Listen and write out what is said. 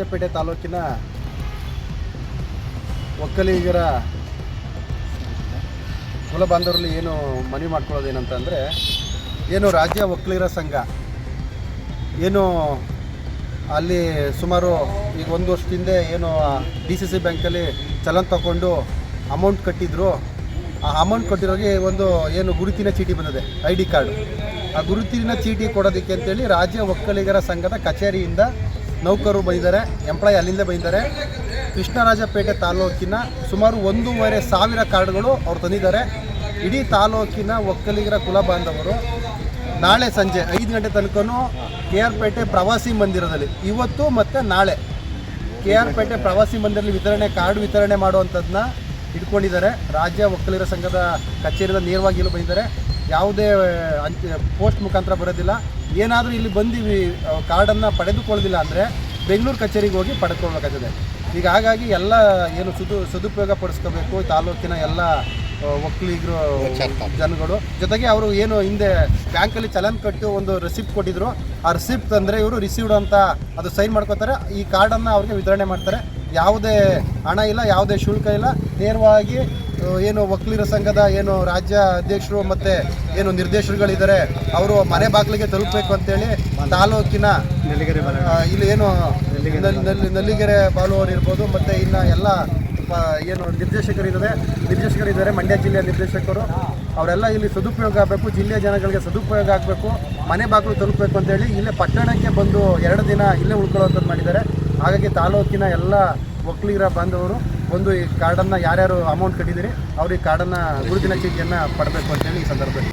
ಕೃಷ್ಣರಾಜಪೇಟೆ ತಾಲೂಕಿನ ಒಕ್ಕಲಿಗರ ಕುಲ ಬಾಂಧವರಲ್ಲಿ ಏನು ಮನವಿ ಮಾಡ್ಕೊಳ್ಳೋದು ಏನಂತಂದರೆ, ಏನು ರಾಜ್ಯ ಒಕ್ಕಲಿಗರ ಸಂಘ ಏನು ಅಲ್ಲಿ ಸುಮಾರು ಈಗ 1 ವರ್ಷದ ಹಿಂದೆ ಏನು DCC ಬ್ಯಾಂಕಲ್ಲಿ ಚಲನ್ ತಗೊಂಡು ಅಮೌಂಟ್ ಕಟ್ಟಿದ್ರು. ಆ ಅಮೌಂಟ್ ಕಟ್ಟಿರೋರಿಗೆ ಒಂದು ಏನು ಗುರುತಿನ ಚೀಟಿ ಬಂದಿದೆ, ID ಕಾರ್ಡ್. ಆ ಗುರುತಿನ ಚೀಟಿ ಕೊಡೋದಕ್ಕೆ ಅಂತೇಳಿ ರಾಜ್ಯ ಒಕ್ಕಲಿಗರ ಸಂಘದ ಕಚೇರಿಯಿಂದ ನೌಕರರು ಬಂದಿದ್ದಾರೆ, ಎಂಪ್ಲಾಯ್ ಅಲ್ಲಿಂದ ಬಂದಿದ್ದಾರೆ. ಕೃಷ್ಣರಾಜಪೇಟೆ ತಾಲೂಕಿನ ಸುಮಾರು 1,500 ಕಾರ್ಡ್ಗಳು ಅವ್ರು ತಂದಿದ್ದಾರೆ. ಇಡೀ ತಾಲೂಕಿನ ಒಕ್ಕಲಿಗರ ಕುಲ ಬಾಂಧವರು ನಾಳೆ ಸಂಜೆ 5 ಗಂಟೆ ತನಕನೂ KR ಪೇಟೆ ಪ್ರವಾಸಿ ಮಂದಿರದಲ್ಲಿ ಇವತ್ತು ಮತ್ತು ನಾಳೆ KR ಪೇಟೆ ಪ್ರವಾಸಿ ಮಂದಿರದಲ್ಲಿ ಕಾರ್ಡ್ ವಿತರಣೆ ಮಾಡುವಂಥದ್ದನ್ನ ಇಟ್ಕೊಂಡಿದ್ದಾರೆ. ರಾಜ್ಯ ಒಕ್ಕಲಿಗರ ಸಂಘದ ಕಚೇರಿಯಿಂದ ನೇರವಾಗಿ ಇಲ್ಲಿ ಬಂದಿದ್ದಾರೆ. ಯಾವುದೇ ಪೋಸ್ಟ್ ಮುಖಾಂತರ ಬರೋದಿಲ್ಲ. ಏನಾದರೂ ಇಲ್ಲಿ ಬಂದು ಕಾರ್ಡನ್ನು ಪಡೆದುಕೊಳ್ಳೋದಿಲ್ಲ ಅಂದರೆ ಬೆಂಗಳೂರು ಕಚೇರಿಗೆ ಹೋಗಿ ಪಡೆದುಕೊಳ್ಬೇಕಾಗ್ತದೆ. ಈಗ ಹಾಗಾಗಿ ಎಲ್ಲ ಏನು ಸದುಪಯೋಗ ಪಡಿಸ್ಕೋಬೇಕು ತಾಲೂಕಿನ ಎಲ್ಲ ಒಕ್ಕಲಿಗರು ಜನಗಳು. ಜೊತೆಗೆ ಅವರು ಏನು ಹಿಂದೆ ಬ್ಯಾಂಕಲ್ಲಿ ಚಲನ್ ಕಟ್ಟು ಒಂದು ರಿಸಿಪ್ಟ್ ಕೊಟ್ಟಿದ್ರು, ಆ ರಿಸಿಪ್ಟ್ ತಂದರೆ ಇವರು ರಿಸೀವ್ಡ್ ಅಂತ ಅದು ಸೈನ್ ಮಾಡ್ಕೋತಾರೆ. ಈ ಕಾರ್ಡನ್ನು ಅವ್ರಿಗೆ ವಿತರಣೆ ಮಾಡ್ತಾರೆ. ಯಾವುದೇ ಹಣ ಇಲ್ಲ, ಯಾವುದೇ ಶುಲ್ಕ ಇಲ್ಲ. ನೇರವಾಗಿ ಏನು ಒಕ್ಕಲಿಗರ ಸಂಘದ ಏನು ರಾಜ್ಯ ಅಧ್ಯಕ್ಷರು ಮತ್ತು ಏನು ನಿರ್ದೇಶಕರುಗಳಿದ್ದಾರೆ ಅವರು ಮನೆ ಬಾಗಿಲಿಗೆ ತಲುಪಬೇಕು ಅಂತೇಳಿ ತಾಲೂಕಿನ ಇಲ್ಲಿ ಏನು ನಲ್ಲಿಗೆರೆ ಬಾಲು ಅವರು ಇರ್ಬೋದು, ಮತ್ತು ಇನ್ನು ಎಲ್ಲ ಏನು ನಿರ್ದೇಶಕರಿದ್ದಾರೆ ಮಂಡ್ಯ ಜಿಲ್ಲೆಯ ನಿರ್ದೇಶಕರು, ಅವರೆಲ್ಲ ಇಲ್ಲಿ ಸದುಪಯೋಗ ಆಗಬೇಕು, ಜಿಲ್ಲೆಯ ಜನಗಳಿಗೆ ಸದುಪಯೋಗ ಆಗಬೇಕು, ಮನೆ ಬಾಗಿಲು ತಲುಪಬೇಕು ಅಂತೇಳಿ ಇಲ್ಲೇ ಪಟ್ಟಣಕ್ಕೆ ಬಂದು 2 ದಿನ ಇಲ್ಲೇ ಉಳ್ಕೊಳ್ಳೋಂಥದ್ದು ಮಾಡಿದ್ದಾರೆ. ಹಾಗಾಗಿ ತಾಲೂಕಿನ ಎಲ್ಲ ಒಕ್ಕಲಿಗರ ಬಾಂಧವರು ಒಂದು ಈ ಕಾರ್ಡನ್ನು ಯಾರ್ಯಾರು ಅಮೌಂಟ್ ಕಟ್ಟಿದ್ದೀರಿ ಅವ್ರಿಗೆ ಕಾರ್ಡನ್ನು ಗುರುತಿನ ಚೀಟಿಯನ್ನು ಪಡಬೇಕು ಅಂತೇಳಿ ಈ ಸಂದರ್ಭದಲ್ಲಿ